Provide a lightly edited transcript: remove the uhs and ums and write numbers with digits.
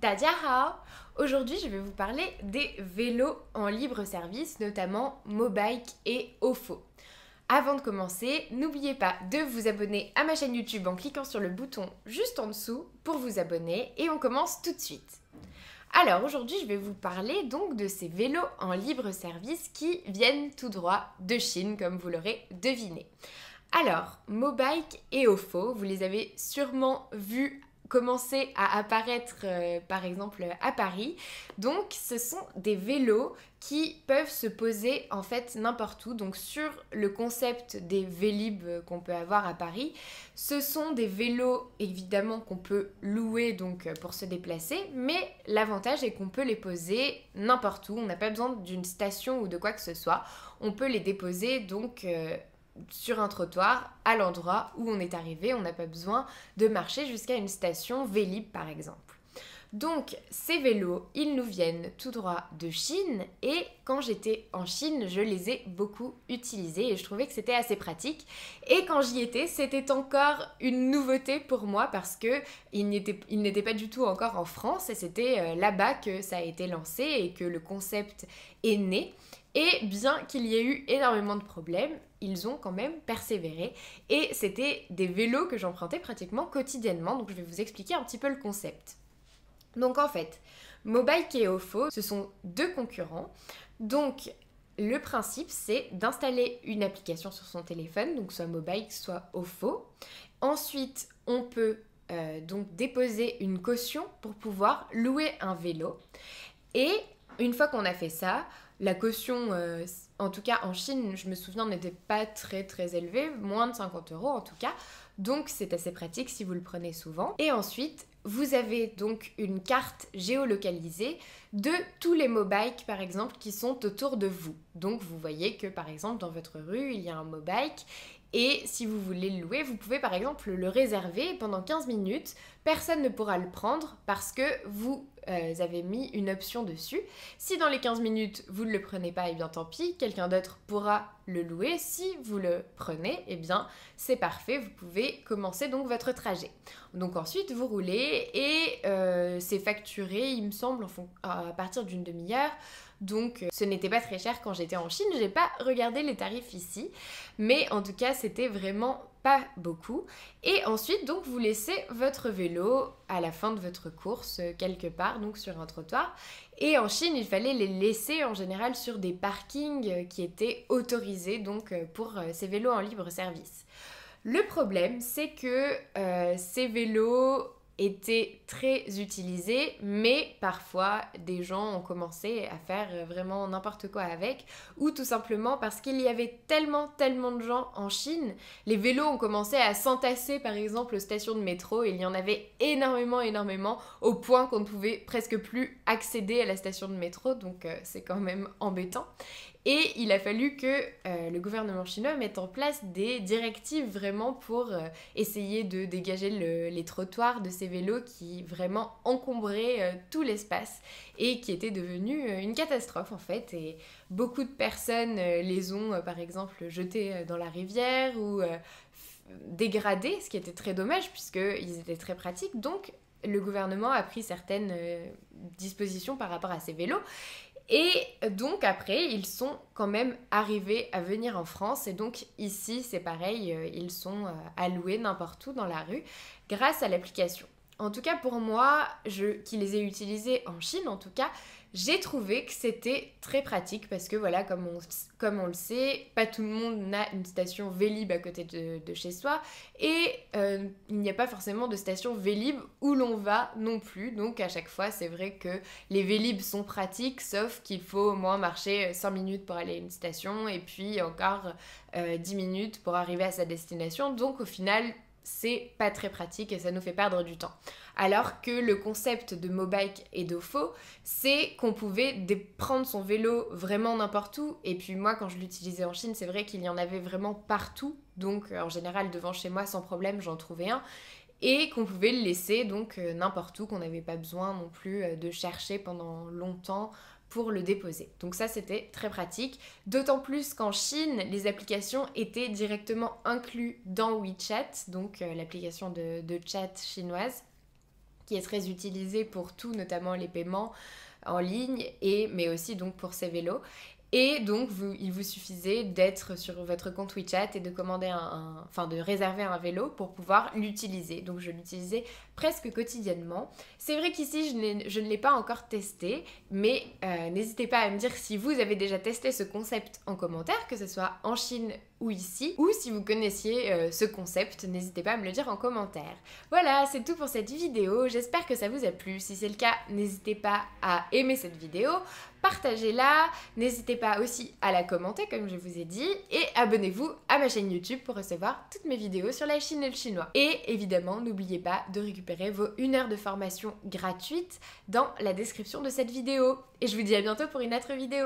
Tadjahao! Aujourd'hui, je vais vous parler des vélos en libre service, notamment Mobike et Ofo. Avant de commencer, n'oubliez pas de vous abonner à ma chaîne YouTube en cliquant sur le bouton juste en dessous pour vous abonner et on commence tout de suite. Alors aujourd'hui, je vais vous parler donc de ces vélos en libre service qui viennent tout droit de Chine, comme vous l'aurez deviné. Alors, Mobike et Ofo, vous les avez sûrement vus commencer à apparaître par exemple à Paris. Donc ce sont des vélos qui peuvent se poser en fait n'importe où. Donc sur le concept des Vélib qu'on peut avoir à Paris, ce sont des vélos évidemment qu'on peut louer donc pour se déplacer, mais l'avantage est qu'on peut les poser n'importe où. On n'a pas besoin d'une station ou de quoi que ce soit. On peut les déposer donc sur un trottoir à l'endroit où on est arrivé. On n'a pas besoin de marcher jusqu'à une station Vélib par exemple. Donc ces vélos, ils nous viennent tout droit de Chine et quand j'étais en Chine, je les ai beaucoup utilisés et je trouvais que c'était assez pratique. Et quand j'y étais, c'était encore une nouveauté pour moi parce que il n'était pas du tout encore en France et c'était là-bas que ça a été lancé et que le concept est né. Et bien qu'il y ait eu énormément de problèmes, ils ont quand même persévéré et c'était des vélos que j'empruntais pratiquement quotidiennement, donc je vais vous expliquer un petit peu le concept. Donc en fait, Mobike et Ofo, ce sont deux concurrents. Donc le principe, c'est d'installer une application sur son téléphone, donc soit Mobike, soit Ofo. Ensuite, on peut donc déposer une caution pour pouvoir louer un vélo. Et une fois qu'on a fait ça, la caution, en tout cas en Chine, je me souviens, n'était pas très élevée, moins de 50 € en tout cas. Donc c'est assez pratique si vous le prenez souvent. Et ensuite, vous avez donc une carte géolocalisée de tous les Mobike par exemple qui sont autour de vous. Donc vous voyez que par exemple dans votre rue, il y a un Mobike. Et si vous voulez le louer, vous pouvez par exemple le réserver pendant 15 minutes. Personne ne pourra le prendre parce que vous avez mis une option dessus. Si dans les 15 minutes, vous ne le prenez pas, et bien tant pis, quelqu'un d'autre pourra le louer. Si vous le prenez, et bien c'est parfait, vous pouvez commencer donc votre trajet. Donc ensuite, vous roulez et c'est facturé, il me semble, à partir d'une demi-heure. Donc ce n'était pas très cher quand j'étais en Chine, j'ai pas regardé les tarifs ici, mais en tout cas c'était vraiment pas beaucoup. Et ensuite donc vous laissez votre vélo à la fin de votre course quelque part, donc sur un trottoir. Et en Chine il fallait les laisser en général sur des parkings qui étaient autorisés donc pour ces vélos en libre service. Le problème c'est que ces vélos étaient très utilisés, mais parfois des gens ont commencé à faire vraiment n'importe quoi avec, ou tout simplement parce qu'il y avait tellement de gens en Chine, les vélos ont commencé à s'entasser par exemple aux stations de métro, il y en avait énormément, au point qu'on ne pouvait presque plus accéder à la station de métro, donc c'est quand même embêtant. Et il a fallu que le gouvernement chinois mette en place des directives vraiment pour essayer de dégager les trottoirs de ces vélos qui vraiment encombraient tout l'espace et qui étaient devenus une catastrophe en fait. Et beaucoup de personnes les ont par exemple jetés dans la rivière ou dégradés, ce qui était très dommage puisqu'ils étaient très pratiques. Donc le gouvernement a pris certaines dispositions par rapport à ces vélos. Et donc après, ils sont quand même arrivés à venir en France et donc ici c'est pareil, ils sont à louer n'importe où dans la rue grâce à l'application. En tout cas pour moi, qui les ai utilisés en Chine en tout cas, j'ai trouvé que c'était très pratique parce que voilà, comme on le sait, pas tout le monde n'a une station Vélib à côté de chez soi et il n'y a pas forcément de station Vélib où l'on va non plus. Donc à chaque fois, c'est vrai que les Vélib sont pratiques, sauf qu'il faut au moins marcher 5 minutes pour aller à une station et puis encore 10 minutes pour arriver à sa destination. Donc au final, c'est pas très pratique et ça nous fait perdre du temps. Alors que le concept de Mobike et d'Ofo, c'est qu'on pouvait prendre son vélo vraiment n'importe où. Et puis moi, quand je l'utilisais en Chine, c'est vrai qu'il y en avait vraiment partout. Donc en général, devant chez moi, sans problème, j'en trouvais un. Et qu'on pouvait le laisser donc n'importe où, qu'on n'avait pas besoin non plus de chercher pendant longtemps pour le déposer. Donc ça, c'était très pratique. D'autant plus qu'en Chine, les applications étaient directement incluses dans WeChat, donc l'application de chat chinoise, qui est très utilisé pour tout, notamment les paiements en ligne, mais aussi donc pour ces vélos. Et donc, il vous suffisait d'être sur votre compte WeChat et de commander de réserver un vélo pour pouvoir l'utiliser. Donc, je l'utilisais presque quotidiennement. C'est vrai qu'ici, je ne l'ai pas encore testé, mais n'hésitez pas à me dire si vous avez déjà testé ce concept en commentaire, que ce soit en Chine ou ici, ou si vous connaissiez ce concept, n'hésitez pas à me le dire en commentaire. Voilà, c'est tout pour cette vidéo. J'espère que ça vous a plu. Si c'est le cas, n'hésitez pas à aimer cette vidéo, partagez-la, n'hésitez pas aussi à la commenter comme je vous ai dit, et abonnez-vous à ma chaîne YouTube pour recevoir toutes mes vidéos sur la Chine et le chinois. Et évidemment, n'oubliez pas de récupérer vos 1 heure de formation gratuite dans la description de cette vidéo. Et je vous dis à bientôt pour une autre vidéo.